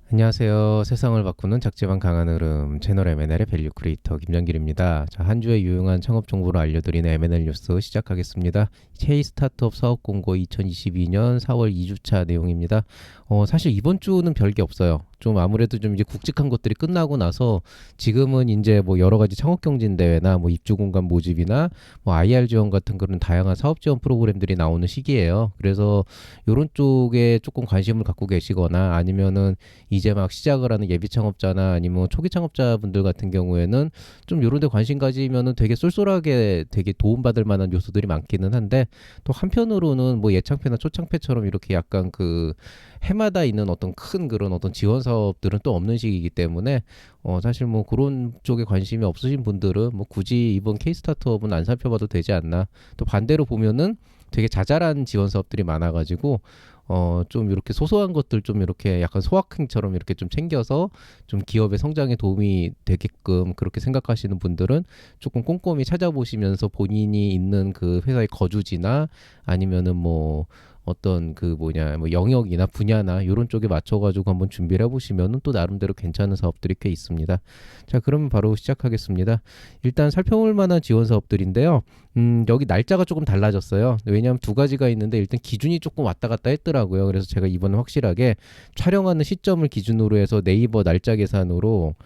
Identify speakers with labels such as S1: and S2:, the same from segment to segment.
S1: 안녕하세요. 세상을 바꾸는 작지만 강한 흐름 채널 M&L의 밸류 크리에이터 김정길입니다. 자, 한 주의 유용한 창업 정보를 알려드리는 M&L 뉴스 시작하겠습니다. K 스타트업 사업 공고 2022년 4월 2주차 내용입니다. 사실 이번 주는 별게 없어요. 좀 아무래도 좀 이제 굵직한 것들이 끝나고 나서 지금은 이제 뭐 여러 가지 창업 경진 대회나 뭐 입주 공간 모집이나 뭐 IR 지원 같은 그런 다양한 사업 지원 프로그램들이 나오는 시기예요. 그래서 이런 쪽에 조금 관심을 갖고 계시거나 아니면은 이제 막 시작을 하는 예비 창업자나 아니면 초기 창업자분들 같은 경우에는 좀 요런 데 관심 가지면은 되게 쏠쏠하게 되게 도움받을 만한 요소들이 많기는 한데, 또 한편으로는 뭐 예창패나 초창패처럼 이렇게 약간 그 해마다 있는 어떤 큰 그런 어떤 지원 사업들은 또 없는 시기이기 때문에 사실 뭐 그런 쪽에 관심이 없으신 분들은 뭐 굳이 이번 K 스타트업은 안 살펴봐도 되지 않나. 또 반대로 보면은 되게 자잘한 지원 사업들이 많아가지고 좀 이렇게 소소한 것들 좀 이렇게 약간 소확행처럼 이렇게 좀 챙겨서 좀 기업의 성장에 도움이 되게끔 그렇게 생각하시는 분들은 조금 꼼꼼히 찾아보시면서 본인이 있는 그 회사의 거주지나 아니면은 뭐 어떤 그 뭐냐 뭐 영역이나 분야나 이런 쪽에 맞춰가지고 한번 준비를 해보시면은 또 나름대로 괜찮은 사업들이 꽤 있습니다. 자, 그러면 바로 시작하겠습니다. 일단 살펴볼 만한 지원 사업들인데요. 여기 날짜가 조금 달라졌어요. 왜냐하면 두 가지가 있는데 일단 기준이 조금 왔다 갔다 했더라고요. 그래서 제가 이번에 확실하게 촬영하는 시점을 기준으로 해서 네이버 날짜 계산으로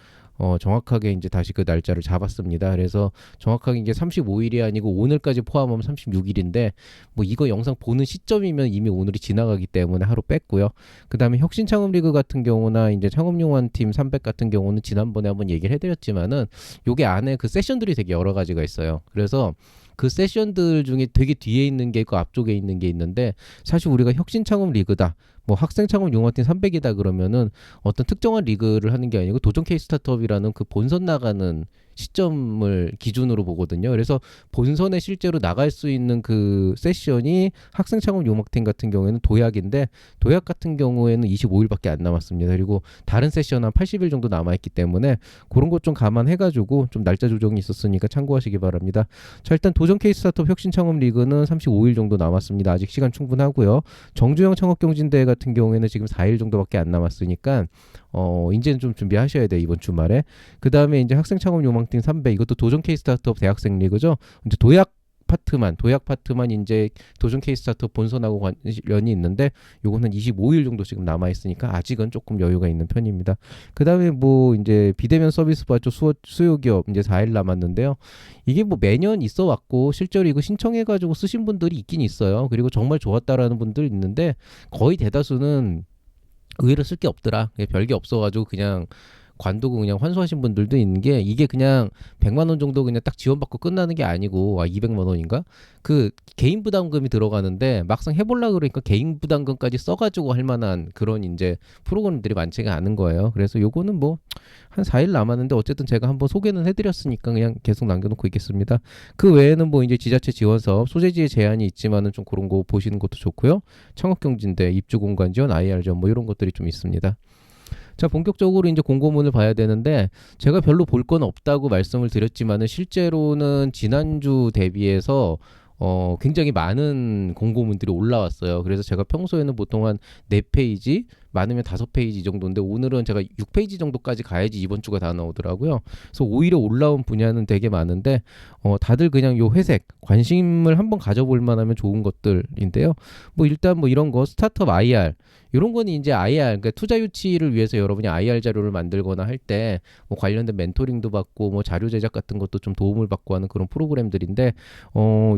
S1: 정확하게 이제 다시 그 날짜를 잡았습니다. 그래서 정확하게 이게 35일이 아니고 오늘까지 포함하면 36일인데 뭐 이거 영상 보는 시점이면 이미 오늘이 지나가기 때문에 하루 뺐고요. 그다음에 혁신 창업 리그 같은 경우나 이제 창업용환 팀 300 같은 경우는 지난번에 한번 얘기를 해드렸지만은 요게 안에 그 세션들이 되게 여러 가지가 있어요. 그래서 그 세션들 중에 되게 뒤에 있는 게 있고 앞쪽에 있는 게 있는데, 사실 우리가 혁신 창업 리그다, 뭐 학생 창업 융합팀 300이다 그러면은 어떤 특정한 리그를 하는 게 아니고 도전 케이스 스타트업이라는 그 본선 나가는 시점을 기준으로 보거든요. 그래서 본선에 실제로 나갈 수 있는 그 세션이 학생 창업 융합팀 같은 경우에는 도약인데, 도약 같은 경우에는 25일밖에 안 남았습니다. 그리고 다른 세션 한 80일 정도 남아있기 때문에 그런 것 좀 감안해가지고 좀 날짜 조정이 있었으니까 참고하시기 바랍니다. 자, 일단 도전 케이스 스타트업 혁신 창업 리그는 35일 정도 남았습니다. 아직 시간 충분하고요. 정주영 창업경진대회 같은 경우에는 지금 4일 정도밖에 안 남았으니까 이제는 좀 준비하셔야 돼요, 이번 주말에. 그 다음에 이제 학생 창업 요망팀 300, 이것도 도전 케이스 스타트업 대학생 리그죠. 이제 도약 파트만 이제 도전 케이스 스타트업 본선하고 관련이 있는데 요거는 25일 정도 지금 남아 있으니까 아직은 조금 여유가 있는 편입니다. 그다음에 뭐 이제 비대면 서비스 바죠 수요 기업 이제 4일 남았는데요. 이게 뭐 매년 있어 왔고 실제로 이거 신청해 가지고 쓰신 분들이 있긴 있어요. 그리고 정말 좋았다라는 분들 있는데 거의 대다수는 의외로 쓸 게 없더라. 별게 없어가지고 그냥 관두고 그냥 환수하신 분들도 있는 게, 이게 그냥 100만 원 정도 그냥 딱 지원받고 끝나는 게 아니고 200만 원인가? 그 개인 부담금이 들어가는데 막상 해보려 그러니까 개인 부담금까지 써가지고 할 만한 그런 이제 프로그램들이 많지가 않은 거예요. 그래서 요거는 뭐 한 4일 남았는데 어쨌든 제가 한번 소개는 해드렸으니까 그냥 계속 남겨놓고 있겠습니다. 그 외에는 뭐 이제 지자체 지원 사업, 소재지의 제한이 있지만은 좀 그런 거 보시는 것도 좋고요. 창업경진대, 입주공간 지원, IR 지원 뭐 이런 것들이 좀 있습니다. 자, 본격적으로 이제 공고문을 봐야 되는데 제가 별로 볼 건 없다고 말씀을 드렸지만은 실제로는 지난주 대비해서 굉장히 많은 공고문들이 올라왔어요. 그래서 제가 평소에는 보통 한 4페이지, 많으면 5페이지 정도인데 오늘은 제가 6페이지 정도까지 가야지 이번 주가 다 나오더라고요. 그래서 오히려 올라온 분야는 되게 많은데 다들 그냥 요 회색 관심을 한번 가져볼 만하면 좋은 것들인데요. 뭐 일단 뭐 이런 거 스타트업 IR, 이런 거는 이제 IR, 그러니까 투자 유치를 위해서 여러분이 IR 자료를 만들거나 할 때 뭐 관련된 멘토링도 받고 뭐 자료 제작 같은 것도 좀 도움을 받고 하는 그런 프로그램들인데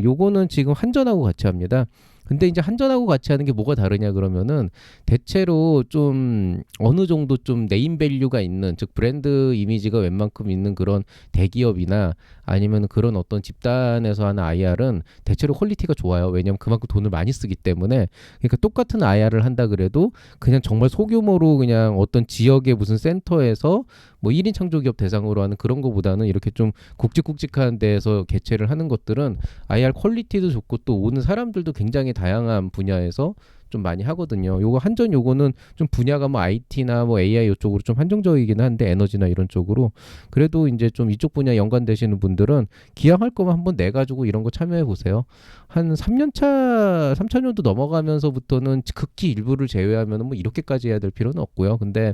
S1: 요거는 지금 한전하고 같이 합니다. 근데 이제 한전하고 같이 하는 게 뭐가 다르냐 그러면은 대체로 좀 어느 정도 좀 네임 밸류가 있는, 즉 브랜드 이미지가 웬만큼 있는 그런 대기업이나 아니면 그런 어떤 집단에서 하는 IR은 대체로 퀄리티가 좋아요. 왜냐면 그만큼 돈을 많이 쓰기 때문에. 그러니까 똑같은 IR을 한다 그래도 그냥 정말 소규모로 그냥 어떤 지역의 무슨 센터에서 뭐 1인 창조기업 대상으로 하는 그런 거보다는 이렇게 좀 굵직굵직한 데에서 개최를 하는 것들은 IR 퀄리티도 좋고 또 오는 사람들도 굉장히 다양한 분야에서 좀 많이 하거든요. 요거 한전 요거는 좀 분야가 뭐 IT나 뭐 AI 이쪽으로 좀 한정적이긴 한데, 에너지나 이런 쪽으로 그래도 이제 좀 이쪽 분야 연관되시는 분들은 기왕할 거면 한번 내 가지고 이런 거 참여해 보세요. 한 3년차, 3차년도 넘어가면서부터는 극히 일부를 제외하면 뭐 이렇게까지 해야 될 필요는 없고요. 근데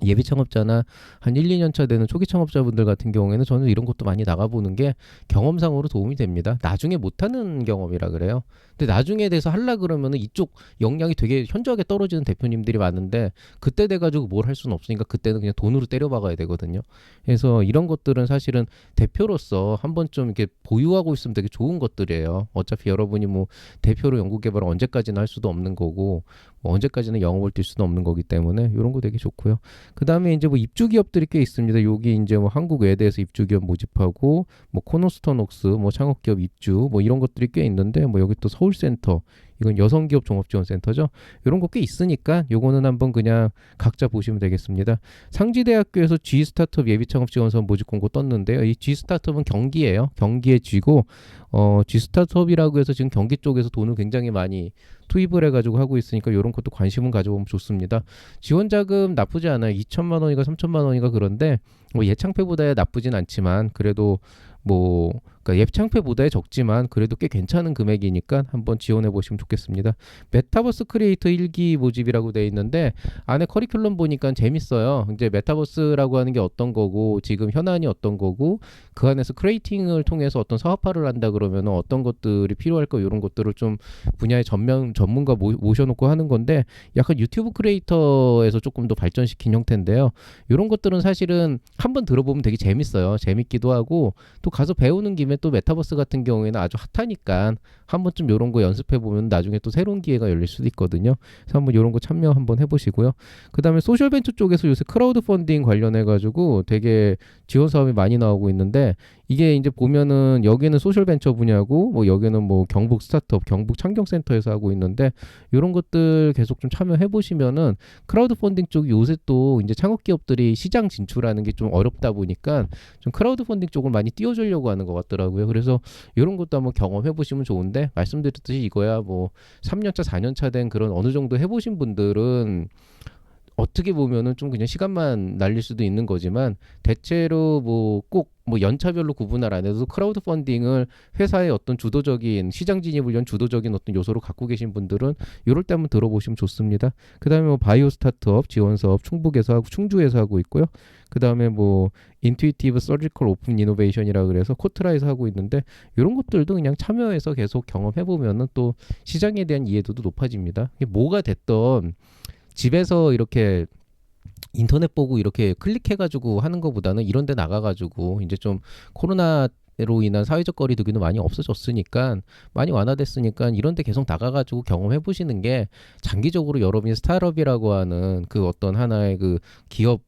S1: 예비 창업자나 한 1, 2년 차 되는 초기 창업자분들 같은 경우에는 저는 이런 것도 많이 나가보는 게 경험상으로 도움이 됩니다. 나중에 못하는 경험이라 그래요. 근데 나중에 돼서 하려 그러면은 이쪽 역량이 되게 현저하게 떨어지는 대표님들이 많은데 그때 돼가지고 뭘 할 수는 없으니까 그때는 그냥 돈으로 때려박아야 되거든요. 그래서 이런 것들은 사실은 대표로서 한 번좀 이렇게 보유하고 있으면 되게 좋은 것들이에요. 어차피 여러분이 뭐 대표로 연구개발을 언제까지나 할 수도 없는 거고 뭐 언제까지나 영업을 뛸 수도 없는 거기 때문에 이런 거 되게 좋고요. 그 다음에 이제 뭐 입주 기업들이 꽤 있습니다. 여기 이제 뭐 한국 외대에서 입주 기업 모집하고 뭐 코노스톤웍스 뭐 창업 기업 입주 뭐 이런 것들이 꽤 있는데 뭐 여기 또 서울센터 이건 여성기업 종합지원센터죠. 이런 거 꽤 있으니까 요거는 한번 그냥 각자 보시면 되겠습니다. 상지대학교에서 G 스타트업 예비 창업 지원서 모집 공고 떴는데요. 이 G 스타트업은 경기예요. 경기의 G고 G 스타트업이라고 해서 지금 경기 쪽에서 돈을 굉장히 많이 투입을 해가지고 하고 있으니까 이런 것도 관심은 가져보면 좋습니다. 지원 자금 나쁘지 않아요. 2천만 원이가 3천만 원이가 그런데 뭐 예창패보다 나쁘진 않지만 그래도 뭐 그러니까 예창패보다 적지만 그래도 꽤 괜찮은 금액이니까 한번 지원해 보시면 좋겠습니다. 메타버스 크리에이터 1기 모집이라고 돼 있는데 안에 커리큘럼 보니까 재밌어요. 이제 메타버스라고 하는 게 어떤 거고 지금 현안이 어떤 거고 그 안에서 크리에이팅을 통해서 어떤 사업화를 한다 그러면 어떤 것들이 필요할까 이런 것들을 좀 분야의 전문가 모셔놓고 하는 건데 약간 유튜브 크리에이터에서 조금 더 발전시킨 형태인데요. 이런 것들은 사실은 한번 들어보면 되게 재밌어요. 재밌기도 하고 또 가서 배우는 김에 또 메타버스 같은 경우에는 아주 핫하니까 한 번쯤 이런 거 연습해 보면 나중에 또 새로운 기회가 열릴 수도 있거든요. 그래서 한번 이런 거 참여 한번 해보시고요. 그 다음에 소셜벤처 쪽에서 요새 크라우드 펀딩 관련해 가지고 되게 지원 사업이 많이 나오고 있는데 이게 이제 보면은 여기는 소셜벤처 분야고 뭐 여기는 뭐 경북 스타트업, 경북 창경센터에서 하고 있는데 이런 것들 계속 좀 참여해 보시면은 크라우드 펀딩 쪽이 요새 또 이제 창업 기업들이 시장 진출하는 게 좀 어렵다 보니까 좀 크라우드 펀딩 쪽을 많이 띄워주려고 하는 것 같더라고요. 그래서 이런 것도 한번 경험해 보시면 좋은데 말씀드렸듯이 이거야 뭐 3년차, 4년차 된 그런 어느 정도 해보신 분들은 어떻게 보면은 좀 그냥 시간만 날릴 수도 있는 거지만 대체로 뭐 꼭 뭐 연차별로 구분을 안 해도 크라우드 펀딩을 회사의 어떤 주도적인 시장 진입을 위한 주도적인 어떤 요소로 갖고 계신 분들은 이럴 때 한번 들어보시면 좋습니다. 그다음에 뭐 바이오 스타트업 지원 사업 충북에서 하고 충주에서 하고 있고요. 그다음에 뭐 인투이티브 서지컬 오픈 이노베이션이라 그래서 코트라에서 하고 있는데 이런 것들도 그냥 참여해서 계속 경험해 보면은 또 시장에 대한 이해도도 높아집니다. 이게 뭐가 됐던 집에서 이렇게 인터넷 보고 이렇게 클릭해가지고 하는 것보다는 이런 데 나가가지고 이제 좀 코로나로 인한 사회적 거리두기도 많이 없어졌으니까 많이 완화됐으니까 이런 데 계속 나가가지고 경험해 보시는 게 장기적으로 여러분이 스타트업이라고 하는 그 어떤 하나의 그 기업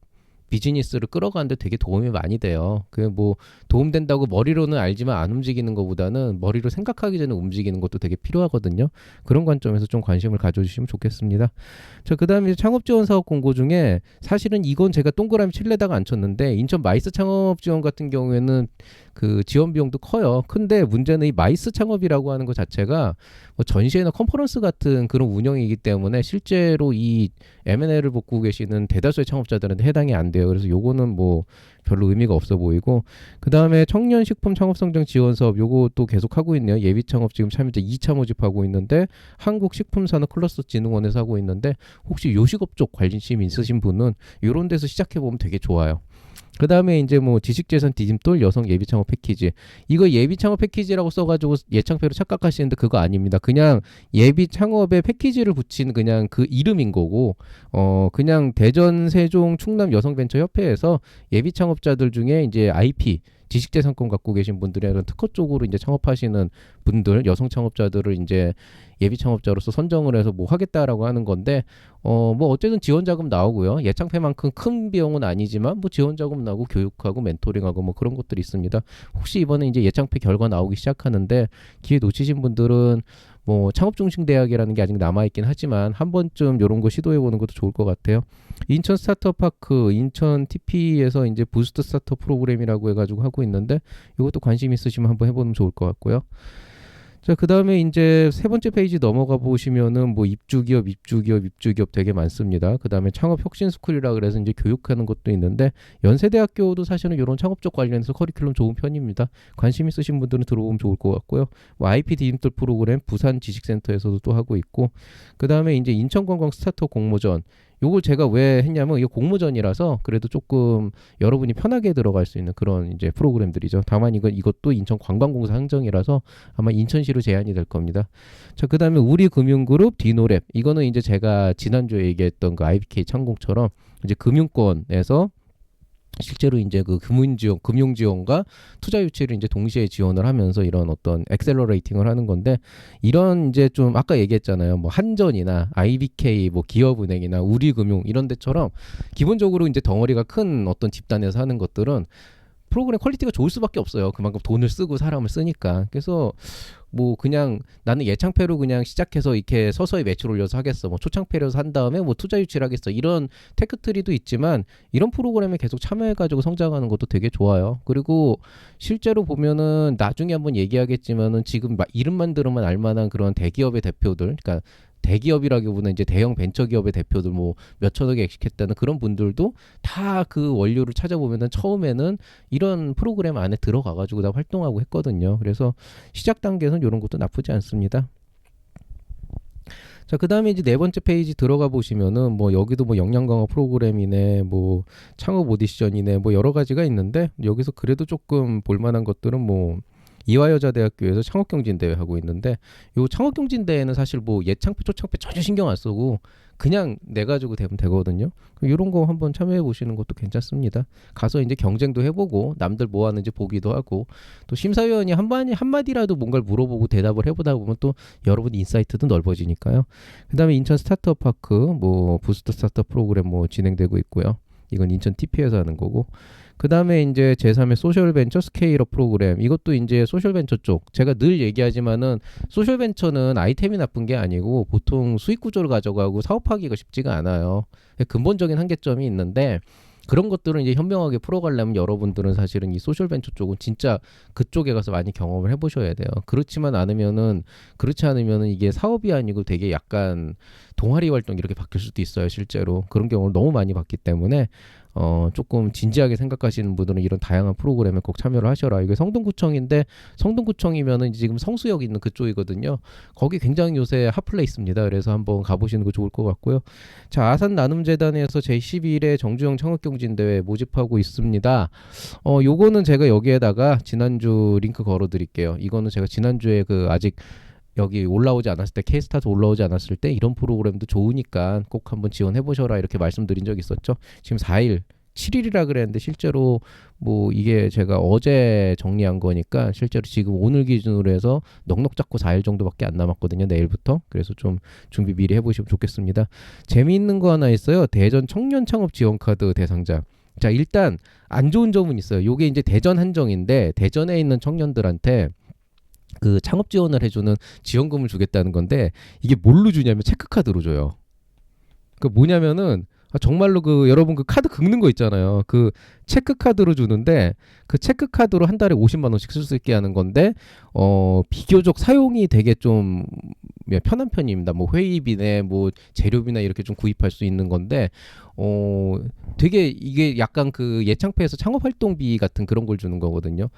S1: 비즈니스를 끌어가는데 되게 도움이 많이 돼요. 그 뭐 도움된다고 머리로는 알지만 안 움직이는 것보다는 머리로 생각하기 전에 움직이는 것도 되게 필요하거든요. 그런 관점에서 좀 관심을 가져주시면 좋겠습니다. 자, 그다음에 창업 지원 사업 공고 중에 사실은 이건 제가 동그라미 칠레다가 안 쳤는데 인천 마이스 창업 지원 같은 경우에는 그 지원 비용도 커요. 근데 문제는 이 마이스 창업이라고 하는 것 자체가 뭐 전시회나 컨퍼런스 같은 그런 운영이기 때문에 실제로 이 M&A를 뽑고 계시는 대다수의 창업자들한테 해당이 안 돼요. 그래서 요거는 뭐 별로 의미가 없어 보이고 그 다음에 청년식품 창업성장 지원 사업 요것도 계속 하고 있네요. 예비 창업 지금 참여자 2차 모집하고 있는데 한국식품산업클러스터진흥원에서 하고 있는데 혹시 요식업 쪽 관심 있으신 분은 요런 데서 시작해 보면 되게 좋아요. 그 다음에 이제 뭐 지식재산 디딤돌 여성 예비 창업 패키지 이거 예비 창업 패키지라고 써가지고 예창패로 착각하시는데 그거 아닙니다. 그냥 예비 창업에 패키지를 붙인 그냥 그 이름인 거고 그냥 대전 세종 충남 여성벤처협회에서 예비 창업자들 중에 이제 IP 지식재산권 갖고 계신 분들이 이런 특허 쪽으로 이제 창업하시는 분들 여성 창업자들을 이제 예비 창업자로서 선정을 해서 뭐 하겠다라고 하는 건데 뭐 어쨌든 지원 자금 나오고요. 예창패만큼 큰 비용은 아니지만 뭐 지원 자금 나오고 교육하고 멘토링하고 뭐 그런 것들이 있습니다. 혹시 이번에 이제 예창패 결과 나오기 시작하는데 기회 놓치신 분들은 뭐 창업중심대학이라는 게 아직 남아있긴 하지만 한 번쯤 이런 거 시도해보는 것도 좋을 것 같아요. 인천 스타트업파크, 인천 TP에서 이제 부스트 스타트업 프로그램이라고 해가지고 하고 있는데 이것도 관심 있으시면 한번 해보면 좋을 것 같고요. 자, 그 다음에 이제 세 번째 페이지 넘어가 보시면은 뭐 입주기업 되게 많습니다. 그 다음에 창업혁신스쿨이라 그래서 이제 교육하는 것도 있는데 연세대학교도 사실은 이런 창업 쪽 관련해서 커리큘럼 좋은 편입니다. 관심 있으신 분들은 들어보면 좋을 것 같고요. 뭐 IP 디딤돌 프로그램 부산 지식센터에서도 또 하고 있고 그 다음에 이제 인천관광 스타트업 공모전 요걸 제가 왜 했냐면 이게 공모전이라서 그래도 조금 여러분이 편하게 들어갈 수 있는 그런 이제 프로그램들이죠. 다만 이것도 인천관광공사 항정이라서 아마 인천시로 제한이 될 겁니다. 자, 그다음에 우리금융그룹 디노랩, 이거는 이제 제가 지난주에 얘기했던 그 IBK 창공처럼 이제 금융권에서 실제로 이제 그 금융 지원과 투자 유치를 이제 동시에 지원을 하면서 이런 어떤 엑셀러레이팅을 하는 건데, 이런 이제 좀 아까 얘기했잖아요. 뭐 한전이나 IBK, 뭐 기업은행이나 우리금융 이런 데처럼 기본적으로 이제 덩어리가 큰 어떤 집단에서 하는 것들은 프로그램 퀄리티가 좋을 수밖에 없어요. 그만큼 돈을 쓰고 사람을 쓰니까. 그래서 뭐 그냥 나는 예창패로 그냥 시작해서 이렇게 서서히 매출 올려서 하겠어, 뭐 초창패로 한 다음에 뭐 투자 유치를 하겠어, 이런 테크트리도 있지만 이런 프로그램에 계속 참여해가지고 성장하는 것도 되게 좋아요. 그리고 실제로 보면은 나중에 한번 얘기하겠지만은 지금 이름만 들으면 알만한 그런 대기업의 대표들, 그러니까 대기업이라기보다는 이제 대형 벤처기업의 대표들 뭐 몇천억에 액식했다는 그런 분들도 다 그 원료를 찾아보면은 처음에는 이런 프로그램 안에 들어가가지고 다 활동하고 했거든요. 그래서 시작 단계에서는 이런 것도 나쁘지 않습니다. 자, 그 다음에 이제 네 번째 페이지 들어가 보시면은 뭐 여기도 뭐 역량 강화 프로그램이네, 뭐 창업 오디션이네, 뭐 여러 가지가 있는데, 여기서 그래도 조금 볼만한 것들은 뭐 이화여자대학교에서 창업경진대회 하고 있는데, 요 창업경진대회는 사실 뭐 예창패 초창패 전혀 신경 안 쓰고 그냥 내 가지고 되면 되거든요. 이런 거 한번 참여해 보시는 것도 괜찮습니다. 가서 이제 경쟁도 해보고 남들 뭐 하는지 보기도 하고, 또 심사위원이 한마디라도 뭔가를 물어보고 대답을 해보다 보면 또 여러분 인사이트도 넓어지니까요. 그 다음에 인천 스타트업 파크 뭐 부스터 스타트업 프로그램 뭐 진행되고 있고요. 이건 인천 TP에서 하는 거고, 그 다음에 이제 제3의 소셜벤처 스케일업 프로그램, 이것도 이제 소셜벤처 쪽, 제가 늘 얘기하지만은 소셜벤처는 아이템이 나쁜 게 아니고 보통 수익 구조를 가져가고 사업하기가 쉽지가 않아요. 근본적인 한계점이 있는데, 그런 것들은 이제 현명하게 풀어가려면 여러분들은 사실은 이 소셜벤처 쪽은 진짜 그쪽에 가서 많이 경험을 해보셔야 돼요. 그렇지 않으면은 이게 사업이 아니고 되게 약간 동아리 활동 이렇게 바뀔 수도 있어요. 실제로 그런 경우를 너무 많이 봤기 때문에 조금 진지하게 생각하시는 분들은 이런 다양한 프로그램에 꼭 참여를 하셔라. 이게 성동구청인데, 성동구청이면은 지금 성수역 있는 그쪽이거든요. 거기 굉장히 요새 핫플레이스입니다. 그래서 한번 가보시는 거 좋을 것 같고요. 자, 아산 나눔재단에서 제11회 정주영 창업경진대회 모집하고 있습니다. 요거는 제가 여기에다가 지난주 링크 걸어드릴게요. 이거는 제가 지난주에 그 아직 여기 올라오지 않았을 때, K스타트 올라오지 않았을 때 이런 프로그램도 좋으니까 꼭 한번 지원해보셔라 이렇게 말씀드린 적 있었죠. 지금 4일 7일이라 그랬는데 실제로 뭐 이게 제가 어제 정리한 거니까 실제로 지금 오늘 기준으로 해서 넉넉 잡고 4일 정도밖에 안 남았거든요. 내일부터. 그래서 좀 준비 미리 해보시면 좋겠습니다. 재미있는 거 하나 있어요. 대전 청년 창업 지원 카드 대상자. 자, 일단 안 좋은 점은 있어요. 요게 이제 대전 한정인데, 대전에 있는 청년들한테 그 창업 지원을 해주는 지원금을 주겠다는 건데, 이게 뭘로 주냐면 체크카드로 줘요. 그 뭐냐면은 정말로 그 여러분 그 카드 긁는 거 있잖아요. 그 체크카드로 주는데, 그 체크카드로 한 달에 50만 원씩 쓸 수 있게 하는 건데, 비교적 사용이 되게 좀 편한 편입니다. 뭐 회의비나 뭐 재료비나 이렇게 좀 구입할 수 있는 건데, 되게 이게 약간 그 예창패에서 창업활동비 같은 그런 걸 주는 거거든요.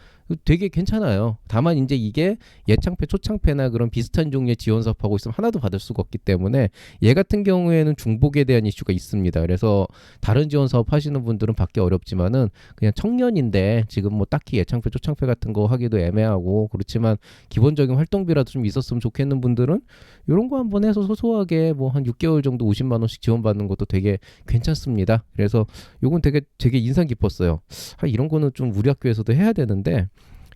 S1: 되게 괜찮아요. 다만 이제 이게 예창패, 초창패나 그런 비슷한 종류의 지원 사업하고 있으면 하나도 받을 수가 없기 때문에 얘 같은 경우에는 중복에 대한 이슈가 있습니다. 그래서 다른 지원 사업 하시는 분들은 받기 어렵지만은 그냥 청년인데 지금 뭐 딱히 예창패, 초창패 같은 거 하기도 애매하고 그렇지만 기본적인 활동비라도 좀 있었으면 좋겠는 분들은 이런 거 한번 해서 소소하게 뭐 한 6개월 정도 50만 원씩 지원받는 것도 되게 괜찮습니다. 그래서 요건 되게 인상 깊었어요. 이런 거는 좀 우리 학교에서도 해야 되는데,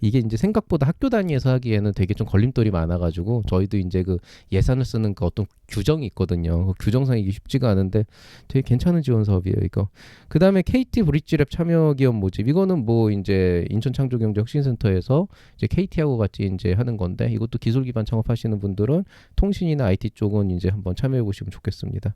S1: 이게 이제 생각보다 학교 단위에서 하기에는 되게 좀 걸림돌이 많아가지고 저희도 이제 그 예산을 쓰는 그 어떤 규정이 있거든요. 그 규정상 이게 쉽지가 않은데 되게 괜찮은 지원 사업이에요, 이거. 그 다음에 KT 브릿지랩 참여 기업 모집. 이거는 뭐 이제 인천창조경제혁신센터에서 이제 KT하고 같이 이제 하는 건데, 이것도 기술 기반 창업하시는 분들은 통신이나 IT 쪽은 이제 한번 참여해 보시면 좋겠습니다.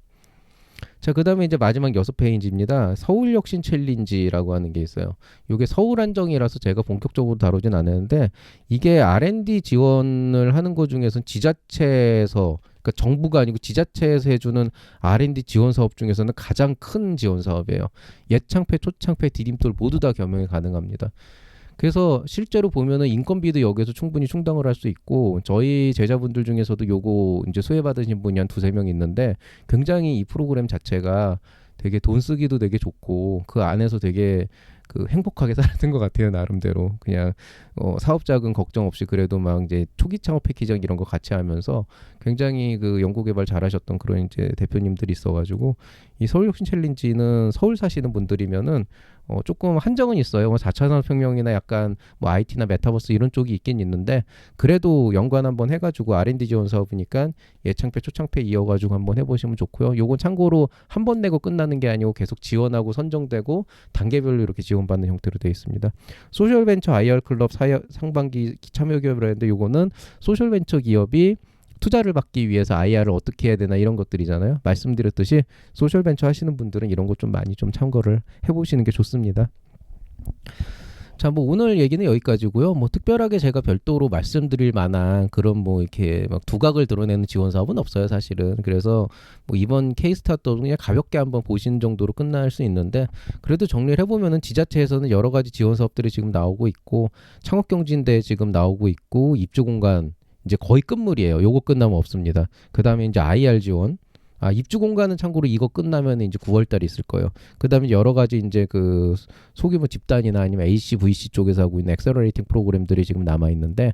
S1: 자, 그 다음에 이제 마지막 6페이지입니다. 서울혁신 챌린지라고 하는 게 있어요. 이게 서울 한정이라서 제가 본격적으로 다루진 않았는데, 이게 R&D 지원을 하는 것 중에서는 지자체에서, 그러니까 정부가 아니고 지자체에서 해주는 R&D 지원 사업 중에서는 가장 큰 지원 사업이에요. 예창패, 초창패, 디딤돌 모두 다 겸용이 가능합니다. 그래서 실제로 보면은 인건비도 여기서 충분히 충당을 할 수 있고 저희 제자분들 중에서도 요거 이제 수혜받으신 분이 한 두세 명 있는데 굉장히 이 프로그램 자체가 되게 돈 쓰기도 되게 좋고 그 안에서 되게 그 행복하게 살았던 것 같아요 나름대로 그냥 사업 자금 걱정 없이 그래도 막 이제 초기 창업 패키지 이런 거 같이 하면서 굉장히 그 연구개발 잘하셨던 그런 이제 대표님들이 있어가지고 이 서울혁신 챌린지는 서울 사시는 분들이면은 조금 한정은 있어요. 뭐 4차 산업혁명이나 약간 뭐 IT나 메타버스 이런 쪽이 있긴 있는데 그래도 연관 한번 해가지고 R&D 지원 사업이니까 예창패 초창패 이어가지고 한번 해보시면 좋고요. 요건 참고로 한 번 내고 끝나는 게 아니고 계속 지원하고 선정되고 단계별로 이렇게 지원받는 형태로 되어 있습니다. 소셜벤처 IR 클럽 상반기 참여 기업이라는데 요거는 소셜벤처 기업이 투자를 받기 위해서 IR을 어떻게 해야 되나 이런 것들이잖아요. 말씀드렸듯이 소셜벤처 하시는 분들은 이런 것 좀 많이 좀 참고를 해보시는 게 좋습니다. 자, 뭐 오늘 얘기는 여기까지고요. 뭐 특별하게 제가 별도로 말씀드릴 만한 그런 뭐 이렇게 막 두각을 드러내는 지원 사업은 없어요, 사실은. 그래서 뭐 이번 K-스타트업 그냥 가볍게 한번 보시는 정도로 끝날 수 있는데 그래도 정리를 해보면은 지자체에서는 여러 가지 지원 사업들이 지금 나오고 있고 창업경진대 지금 나오고 있고 입주공간 이제 거의 끝물이에요. 요거 끝나면 없습니다. 그 다음에 이제 IR 지원. 입주 공간은 참고로 이거 끝나면 이제 9월 달에 있을 거예요. 그 다음에 여러 가지 이제 그 소규모 집단이나 아니면 AC, VC 쪽에서 하고 있는 엑셀러레이팅 프로그램들이 지금 남아 있는데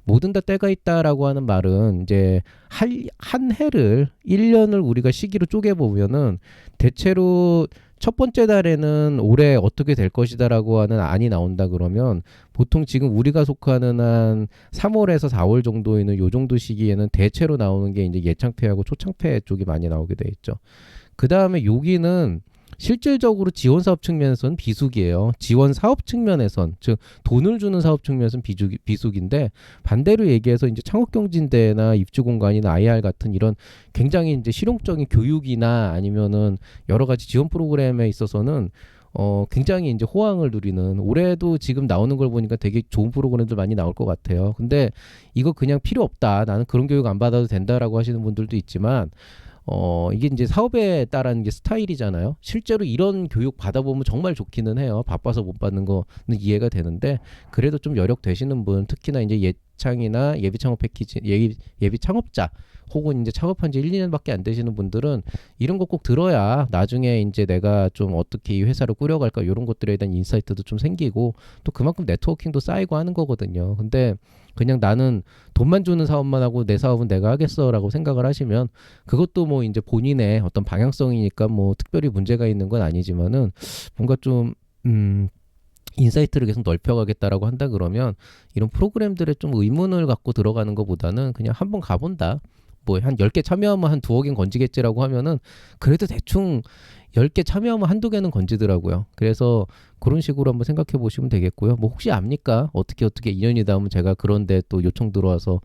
S1: 모든 다 때가 있다라고 하는 말은 이제 한 해를 1년을 우리가 시기로 쪼개보면은 대체로 첫 번째 달에는 올해 어떻게 될 것이다라고 하는 안이 나온다 그러면 보통 지금 우리가 속하는 한 3월에서 4월 정도에는 요 정도 시기에는 대체로 나오는 게 이제 예창패하고 초창패 쪽이 많이 나오게 돼 있죠. 그 다음에 여기는 실질적으로 지원 사업 측면에서는 비수기예요. 지원 사업 측면에선 즉 돈을 주는 사업 측면에서는 비수기인데 반대로 얘기해서 이제 창업경진대나 입주공간이나 IR 같은 이런 굉장히 이제 실용적인 교육이나 아니면은 여러 가지 지원 프로그램에 있어서는 굉장히 이제 호황을 누리는 올해도 지금 나오는 걸 보니까 되게 좋은 프로그램들 많이 나올 것 같아요. 근데 이거 그냥 필요 없다. 나는 그런 교육 안 받아도 된다라고 하시는 분들도 있지만 이게 이제 사업에 따른 게 스타일이잖아요. 실제로 이런 교육 받아보면 정말 좋기는 해요. 바빠서 못 받는 거는 이해가 되는데 그래도 좀 여력 되시는 분 특히나 이제 예창이나 예비 창업 패키지 예비 창업자 혹은 이제 창업한 지 1, 2년밖에 안 되시는 분들은 이런 거 꼭 들어야 나중에 이제 내가 좀 어떻게 이 회사를 꾸려갈까 이런 것들에 대한 인사이트도 좀 생기고 또 그만큼 네트워킹도 쌓이고 하는 거거든요. 근데 그냥 나는 돈만 주는 사업만 하고 내 사업은 내가 하겠어라고 생각을 하시면 그것도 뭐 이제 본인의 어떤 방향성이니까 뭐 특별히 문제가 있는 건 아니지만은 뭔가 좀 인사이트를 계속 넓혀가겠다라고 한다 그러면 이런 프로그램들에 좀 의문을 갖고 들어가는 것보다는 그냥 한번 가본다. 뭐 한 10개 참여하면 한 2억엔 건지겠지라고 하면은 그래도 대충 10개 참여하면 한두 개는 건지더라고요. 그래서 그런 식으로 한번 생각해 보시면 되겠고요. 뭐 혹시 압니까? 어떻게 인연이 닿으면 제가 그런데 또 요청 들어와서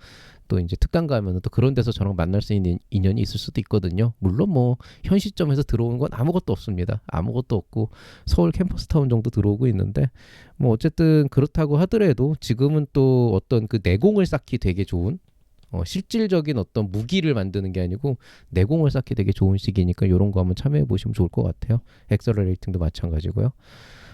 S1: 또 이제 특강 가면은 또 그런 데서 저랑 만날 수 있는 인연이 있을 수도 있거든요. 물론 뭐 현 시점에서 들어오는 건 아무것도 없습니다. 아무것도 없고 서울 캠퍼스타운 정도 들어오고 있는데 뭐 어쨌든 그렇다고 하더라도 지금은 또 어떤 그 내공을 쌓기 되게 좋은 실질적인 어떤 무기를 만드는 게 아니고 내공을 쌓기 되게 좋은 시기니까 이런 거 한번 참여해 보시면 좋을 것 같아요. 엑셀러레이팅도 마찬가지고요.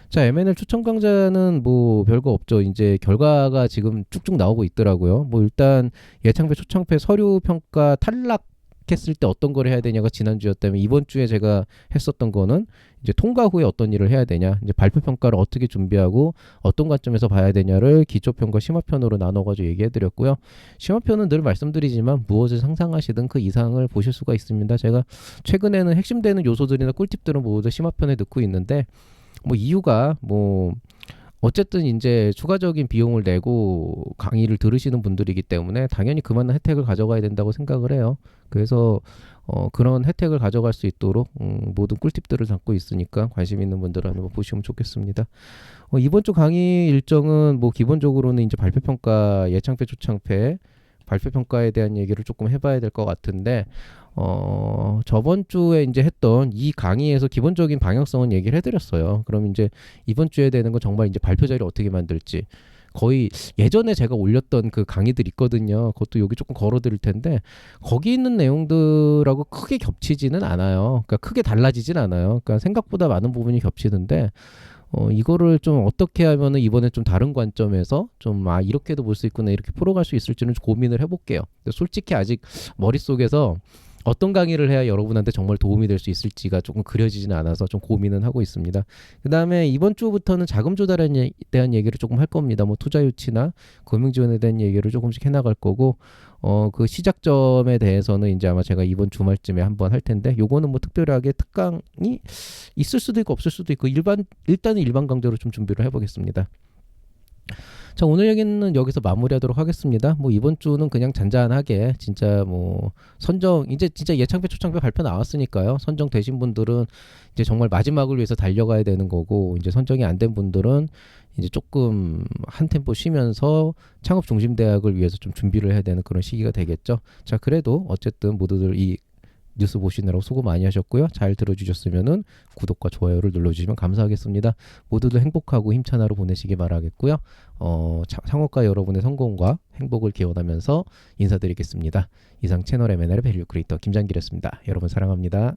S1: 자, M&L 추천 강좌는 뭐 별거 없죠. 이제 결과가 지금 쭉쭉 나오고 있더라고요. 뭐 일단 예창패 초창패 서류 평가 탈락했을 때 어떤 걸 해야 되냐가 지난주였다면 이번 주에 제가 했었던 거는 이제 통과 후에 어떤 일을 해야 되냐, 이제 발표 평가를 어떻게 준비하고 어떤 관점에서 봐야 되냐를 기초편과 심화편으로 나눠가지고 얘기해드렸고요. 심화편은 늘 말씀드리지만 무엇을 상상하시든 그 이상을 보실 수가 있습니다. 제가 최근에는 핵심되는 요소들이나 꿀팁들은 모두 심화편에 넣고 있는데 뭐 이유가 뭐 어쨌든 이제 추가적인 비용을 내고 강의를 들으시는 분들이기 때문에 당연히 그만한 혜택을 가져가야 된다고 생각을 해요. 그래서 그런 혜택을 가져갈 수 있도록 모든 꿀팁들을 담고 있으니까 관심 있는 분들은 한번 보시면 좋겠습니다. 이번 주 강의 일정은 뭐 기본적으로는 이제 발표평가 예창패 초창패 발표평가에 대한 얘기를 조금 해봐야 될 것 같은데 저번 주에 이제 했던 이 강의에서 기본적인 방향성은 얘기를 해드렸어요. 그럼 이제 이번 주에 되는 건 정말 이제 발표 자료 어떻게 만들지 거의 예전에 제가 올렸던 그 강의들 있거든요. 그것도 여기 조금 걸어드릴 텐데 거기 있는 내용들하고 크게 겹치지는 않아요. 그러니까 크게 달라지진 않아요. 그러니까 생각보다 많은 부분이 겹치는데 이거를 좀 어떻게 하면은 이번에 좀 다른 관점에서 좀 이렇게도 볼 수 있구나 이렇게 풀어갈 수 있을지는 고민을 해볼게요. 근데 솔직히 아직 머릿속에서 어떤 강의를 해야 여러분한테 정말 도움이 될 수 있을지가 조금 그려지지는 않아서 좀 고민은 하고 있습니다. 그 다음에 이번 주부터는 자금 조달에 대한 얘기를 조금 할 겁니다. 뭐 투자 유치나 금융 지원에 대한 얘기를 조금씩 해나갈 거고, 그 시작점에 대해서는 이제 아마 제가 이번 주말쯤에 한번 할 텐데, 요거는 뭐 특별하게 특강이 있을 수도 있고 없을 수도 있고, 일단은 일반 강좌로 좀 준비를 해보겠습니다. 자, 오늘 얘기는 여기서 마무리하도록 하겠습니다. 뭐 이번 주는 그냥 잔잔하게 진짜 뭐 선정 이제 진짜 예창표 초창표 발표 나왔으니까요. 선정되신 분들은 이제 정말 마지막을 위해서 달려가야 되는 거고, 이제 선정이 안 된 분들은 이제 조금 한 템포 쉬면서 창업 중심 대학을 위해서 좀 준비를 해야 되는 그런 시기가 되겠죠. 자, 그래도 어쨌든 모두들 이 뉴스 보시느라고 수고 많이 하셨고요. 잘 들어주셨으면은 구독과 좋아요를 눌러주시면 감사하겠습니다. 모두들 행복하고 힘찬 하루 보내시기 바라겠고요. 창업가 여러분의 성공과 행복을 기원하면서 인사드리겠습니다. 이상 채널 M&A의 밸류 크리에이터 김장길이었습니다. 여러분 사랑합니다.